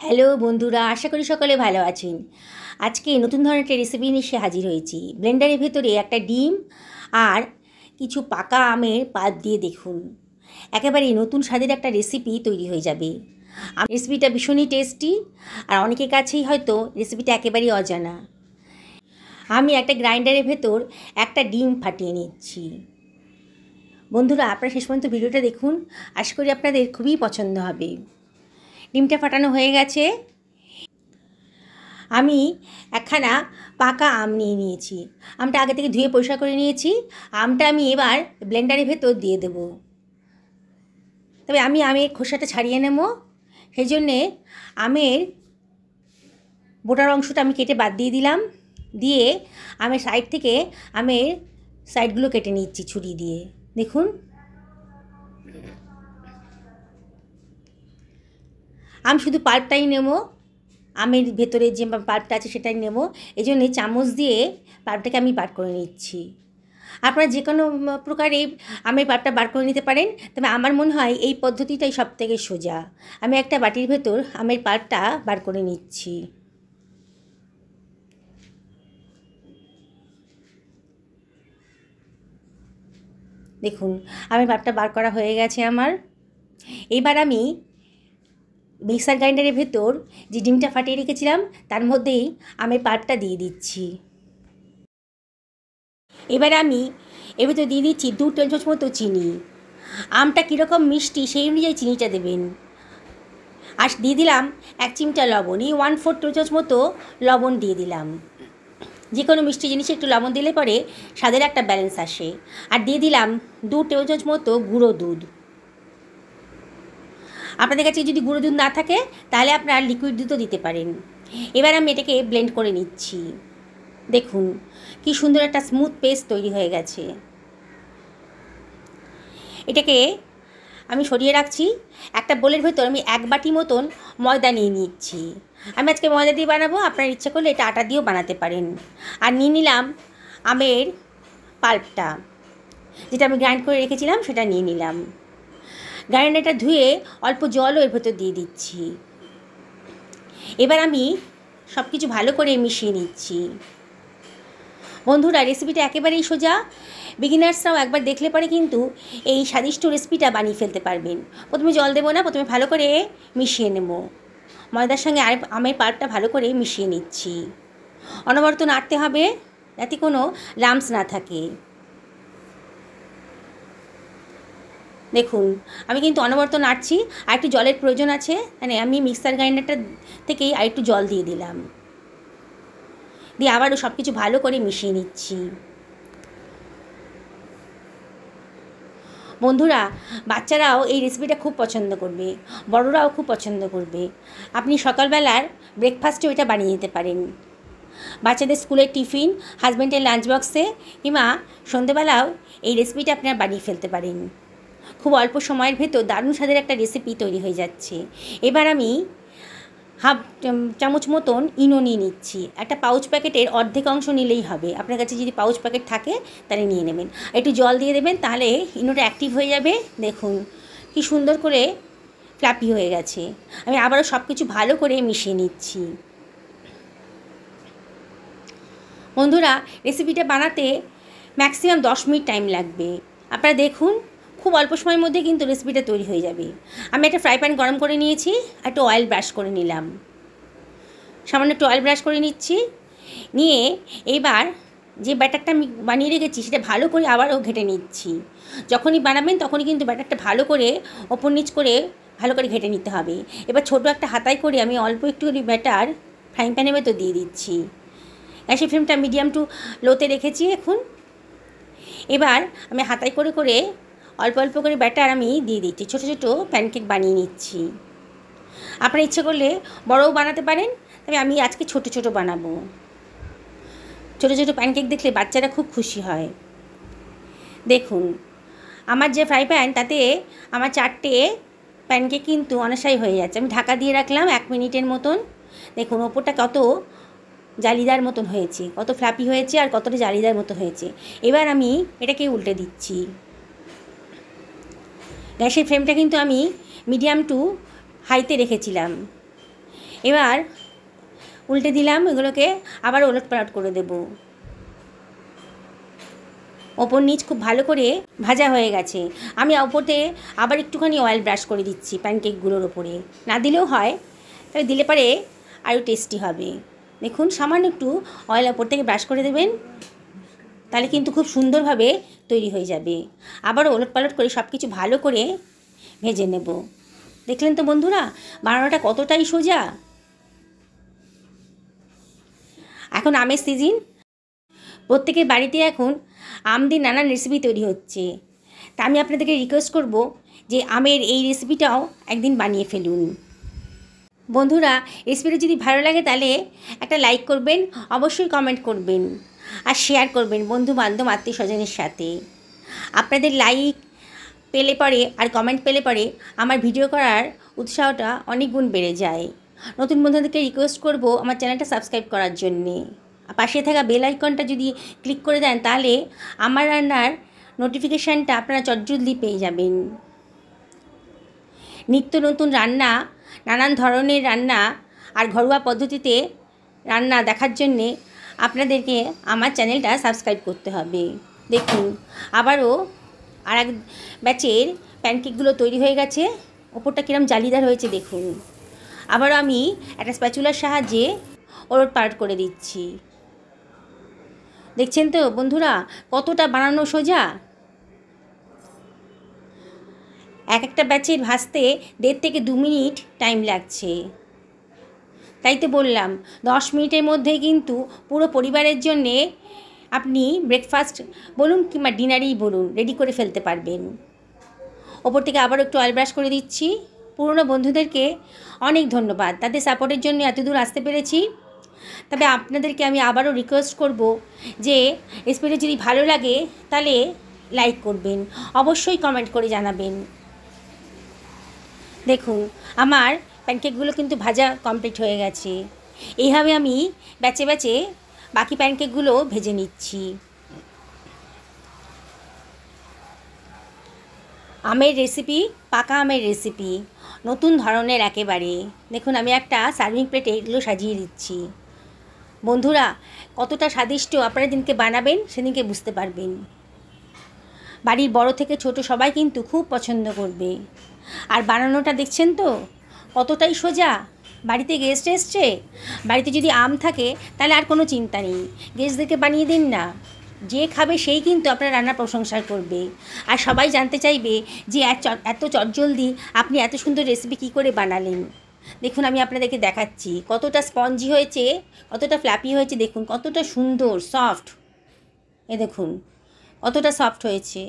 Hello বন্ধুরা, আশা করি সকলে ভালো আছেন। আজকে নতুন ধরনের একটা রেসিপি নিয়ে এসে হাজির হয়েছি। ব্লেন্ডারের ভেতরে একটা ডিম আর কিছু পাকা আমের পাত দিয়ে দেখুন, একেবারে নতুন স্বাদের একটা রেসিপি তৈরি হয়ে যাবে। রেসিপিটা ভীষণই টেস্টি, আর অনেকের কাছেই হয়তো রেসিপিটা একেবারেই অজানা। আমি একটা গ্রাইন্ডারের ভেতর একটা ডিম ফাটিয়ে নিচ্ছি। বন্ধুরা, আপনারা শেষ পর্যন্ত ভিডিওটা দেখুন, আশা করি আপনাদের খুবই পছন্দ হবে। ডিমটা ফাটানো হয়ে গেছে। আমি একখানা পাকা আম নিয়ে নিয়েছি। আমটা আগে থেকে ধুয়ে পরিষ্কার করে নিয়েছি। আমটা আমি এবার ব্লেন্ডারের ভেতর দিয়ে দেব। তবে আমি আমের খোসাটা ছাড়িয়ে নেব, সেই জন্যে আমের বোটার অংশটা আমি কেটে বাদ দিয়ে দিলাম। দিয়ে আমের সাইড থেকে আমের সাইডগুলো কেটে নিচ্ছি ছুরি দিয়ে। দেখুন, আম শুধু পাল্পটাই নেব, আমের ভেতরে যে পাল্পটা আছে সেটাই নেব। এই জন্যে চামচ দিয়ে পাল্পটাকে আমি বার করে নিচ্ছি। আপনারা যে কোনো প্রকারে আমের পাল্পটা বার করে নিতে পারেন, তবে আমার মনে হয় এই পদ্ধতিটাই সবথেকে সোজা। আমি একটা বাটির ভেতর আমের পাল্পটা বার করে নিচ্ছি। দেখুন, আমের পাল্পটা বার করা হয়ে গেছে আমার। এবার আমি মিক্সার গ্রাইন্ডারের ভেতর যে ডিমটা ফাটিয়ে রেখেছিলাম তার মধ্যেই আমের পাল্পটা দিয়ে দিচ্ছি। এবার আমি এর ভেতর দিয়ে দিচ্ছি 2 টেবিল চামচ মতো চিনি। আমটা কীরকম মিষ্টি সেই অনুযায়ী চিনিটা দেবেন। আর দিয়ে দিলাম 1 চিমটা লবণ। এই 1/4 টেবিল চামচ মতো লবণ দিয়ে দিলাম। যে কোনো মিষ্টি জিনিসে একটু লবণ দিলে পরে স্বাদের একটা ব্যালেন্স আসে। আর দিয়ে দিলাম 2 টেবিল চামচ মতো গুঁড়ো দুধ। আপনাদের কাছে যদি গুঁড়ো দুধ না থাকে তাহলে আপনারা লিকুইড দুধও দিতে পারেন। এবার আমি এটাকে ব্লেন্ড করে নিচ্ছি। দেখুন কি সুন্দর একটা স্মুথ পেস্ট তৈরি হয়ে গেছে। এটাকে আমি সরিয়ে রাখছি। একটা বোলের ভেতর আমি 1 বাটি মতন ময়দা নিয়ে নিচ্ছি। আমি আজকে ময়দা দিয়ে বানাবো, আপনার ইচ্ছে করলে এটা আটা দিয়েও বানাতে পারেন। আর নিয়ে নিলাম আমের পাল্পটা, যেটা আমি গ্রাইন্ড করে রেখেছিলাম সেটা নিয়ে নিলাম। গ্রাইন্ডারটা ধুয়ে অল্প জলও এর ভেতর দিয়ে দিচ্ছি। এবার আমি সব কিছু ভালো করে মিশিয়ে নিচ্ছি। বন্ধুরা, রেসিপিটা একেবারেই সোজা। বিগিনার্সরাও একবার দেখলে পরে কিন্তু এই স্বাদিষ্ট রেসিপিটা বানিয়ে ফেলতে পারবেন। প্রথমে জল দেবো না, প্রথমে ভালো করে মিশিয়ে নেব। ময়দার সঙ্গে আমের পাল্পটা ভালো করে মিশিয়ে নিচ্ছি। অনবরত নাড়তে হবে যাতে কোনো লাম্পস না থাকে। দেখুন, আমি কিন্তু অনবরত নাড়ছি। আর একটু জলের প্রয়োজন আছে, মানে আমি মিক্সার গ্রাইন্ডারটা থেকেই আর একটু জল দিয়ে দিলাম। দিয়ে আবারও সব কিছু ভালো করে মিশিয়ে নিচ্ছি। বন্ধুরা, বাচ্চারাও এই রেসিপিটা খুব পছন্দ করবে, বড়রাও খুব পছন্দ করবে। আপনি সকালবেলার ব্রেকফাস্টেও এটা বানিয়ে নিতে পারেন। বাচ্চাদের স্কুলের টিফিন, হাজব্যান্ডের লাঞ্চ বক্সে, কিংবা সন্ধ্যেবেলাও এই রেসিপিটা আপনারা বানিয়ে ফেলতে পারেন। খুব অল্প সময়ের ভেতর দারুণ স্বাদের একটা রেসিপি তৈরি হয়ে যাচ্ছে। এবার আমি 1/2 চামচ মতন ইনো নিয়ে নিচ্ছি। একটা পাউচ প্যাকেটের অর্ধেক অংশ নিলেই হবে। আপনার কাছে যদি পাউচ প্যাকেট থাকে তাহলে নিয়ে নেবেন। একটু জল দিয়ে দেবেন, তাহলে ইনোটা অ্যাক্টিভ হয়ে যাবে। দেখুন কি সুন্দর করে ফ্লাপি হয়ে গেছে। আমি আবারও সব কিছু ভালো করে মিশিয়ে নিচ্ছি। বন্ধুরা, রেসিপিটা বানাতে ম্যাক্সিমাম 10 মিনিট টাইম লাগবে। আপনারা দেখুন, খুব অল্প সময়ের মধ্যে কিন্তু রেসিপিটা তৈরি হয়ে যাবে। আমি একটা ফ্রাই প্যান গরম করে নিয়েছি, একটু অয়েল ব্রাশ করে নিলাম। সামান্য একটু অয়েল ব্রাশ করে নিচ্ছি। নিয়ে এবার যে ব্যাটারটা আমি বানিয়ে রেখেছি সেটা ভালো করে আবারও ঘেটে নিচ্ছি। যখনই বানাবেন তখনই কিন্তু ব্যাটারটা ভালো করে ওপর নিচ করে ভালো করে ঘেটে নিতে হবে। এবার ছোটো একটা হাতায় করে আমি অল্প একটু ব্যাটার ফ্রাইং প্যানের ভেতর দিয়ে দিচ্ছি। গ্যাসের ফ্লেমটা মিডিয়াম টু লোতে রেখেছি এখন। এবার আমি হাতায় করে করে অল্প অল্প করে ব্যাটার আমি দিয়ে দিচ্ছি। ছোটো ছোটো প্যানকেক বানিয়ে নিচ্ছি। আপনারা ইচ্ছে করলে বড়ও বানাতে পারেন, তবে আমি আজকে ছোটো ছোটো বানাবো। ছোটো ছোটো প্যানকেক দেখলে বাচ্চারা খুব খুশি হয়। দেখুন, আমার যে ফ্রাই প্যান তাতে আমার 4টে প্যানকেক কিন্তু অনায়াসেই হয়ে যাচ্ছে। আমি ঢাকা দিয়ে রাখলাম 1 মিনিটের মতন। দেখুন ওপরটা কত জালিদার মতন হয়েছে, কত ফ্লাপি হয়েছে আর কতটা জালিদার মতো হয়েছে। এবার আমি এটাকে উল্টে দিচ্ছি। গ্যাসের ফ্লেমটা কিন্তু আমি মিডিয়াম টু হাইতে রেখেছিলাম। এবার উল্টে দিলাম, এগুলোকে আবার ওলট পালট করে দেব। ওপর নিচ খুব ভালো করে ভাজা হয়ে গেছে। আমি ওপরে আবার একটুখানি অয়েল ব্রাশ করে দিচ্ছি প্যানকেকগুলোর ওপরে, না দিলেও হয়, তবে দিলে পরে আরও টেস্টি হবে। দেখুন সামান্য একটু অয়েল ওপর থেকে ব্রাশ করে দেবেন, তাহলে কিন্তু খুব সুন্দরভাবে তৈরি হয়ে যাবে। আবার ওলট পালট করে সব কিছু ভালো করে ভেজে নেব। দেখলেন তো বন্ধুরা বানানোটা কতটাই সোজা। এখন আমের সিজন, প্রত্যেকের বাড়িতে এখন আম দিয়ে নানান রেসিপি তৈরি হচ্ছে। তা আমি আপনাদেরকে রিকোয়েস্ট করব যে আমের এই রেসিপিটাও একদিন বানিয়ে ফেলুন। বন্ধুরা রেসিপিটা যদি ভালো লাগে তাহলে একটা লাইক করবেন, অবশ্যই কমেন্ট করবেন আর শেয়ার করবেন বন্ধু বান্ধব আত্মীয় স্বজনের সাথে। আপনাদের লাইক পেলে পরে আর কমেন্ট পেলে পরে আমার ভিডিও করার উৎসাহটা অনেক গুণ বেড়ে যায়। নতুন বন্ধুদেরকে রিকোয়েস্ট করব আমার চ্যানেলটা সাবস্ক্রাইব করার জন্যে। পাশে থাকা বেল আইকনটা যদি ক্লিক করে দেন তাহলে আমার রান্নার নোটিফিকেশানটা আপনারা চটজলদি পেয়ে যাবেন। নিত্য নতুন রান্না, নানান ধরনের রান্না আর ঘরোয়া পদ্ধতিতে রান্না দেখার জন্যে আপনাদেরকে আমার চ্যানেলটা সাবস্ক্রাইব করতে হবে। দেখুন আবারও আর এক ব্যাচের প্যানকেকগুলো তৈরি হয়ে গেছে। ওপরটা কিরম জালিদার হয়েছে দেখুন। আবারও আমি একটা স্প্যাচুলার সাহায্যে ওলট পালট করে দিচ্ছি। দেখছেন তো বন্ধুরা কতটা বানানো সোজা। এক একটা ব্যাচের ভাজতে 1.5 থেকে 2 মিনিট টাইম লাগছে। তাই তো বললাম 10 মিনিটের মধ্যেই কিন্তু পুরো পরিবারের জন্যে আপনি ব্রেকফাস্ট বলুন কিংবা ডিনারেই বলুন রেডি করে ফেলতে পারবেন। ওপর থেকে আবার একটু অয়েল ব্রাশ করে দিচ্ছি। পুরনো বন্ধুদেরকে অনেক ধন্যবাদ, তাদের সাপোর্টের জন্য এত দূর আসতে পেরেছি। তবে আপনাদেরকে আমি আবারও রিকোয়েস্ট করব যে রেসিপিটা যদি ভালো লাগে তাহলে লাইক করবেন, অবশ্যই কমেন্ট করে জানাবেন। দেখুন আমার প্যানকেকগুলো কিন্তু ভাজা কমপ্লিট হয়ে গেছে। এইভাবে আমি ব্যাচে ব্যাচে বাকি প্যানকেকগুলো ভেজে নিচ্ছি। আমের রেসিপি, পাকা আমের রেসিপি, নতুন ধরনের একেবারে। দেখুন আমি একটা সার্ভিং প্লেটে এগুলো সাজিয়ে দিচ্ছি। বন্ধুরা কতটা স্বাদিষ্ট আপনারা দিনকে বানাবেন সেদিনকে বুঝতে পারবেন। বাড়ির বড় থেকে ছোট সবাই কিন্তু খুব পছন্দ করবে। আর বানানোটা দেখছেন তো কতটাই সোজা। বাড়িতে গেস্ট এসছে, বাড়িতে যদি আম থাকে তাহলে আর কোনো চিন্তা নেই, গেস্টদেরকে বানিয়ে দিন না, যে খাবে সেই কিন্তু আপনার রান্নার প্রশংসা করবে। আর সবাই জানতে চাইবে যে এত চটজলদি আপনি এত সুন্দর রেসিপি কী করে বানালেন। দেখুন আমি আপনাদেরকে দেখাচ্ছি কতটা স্পঞ্জি হয়েছে, কতটা ফ্ল্যাপি হয়েছে। দেখুন কতটা সুন্দর সফট, এ দেখুন কতটা সফট হয়েছে।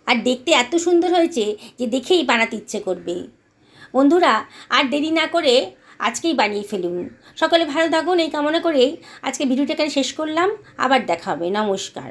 আর দেখতে এত সুন্দর হয়েছে যে দেখেই বানাতে ইচ্ছে করবে। বন্ধুরা আর দেরি না করে আজকেই বানিয়ে ফেলুন। সকলে ভালো থাকুন এই কামনা করেই আজকে ভিডিওটা শেষ করলাম। আবার দেখা হবে। নমস্কার।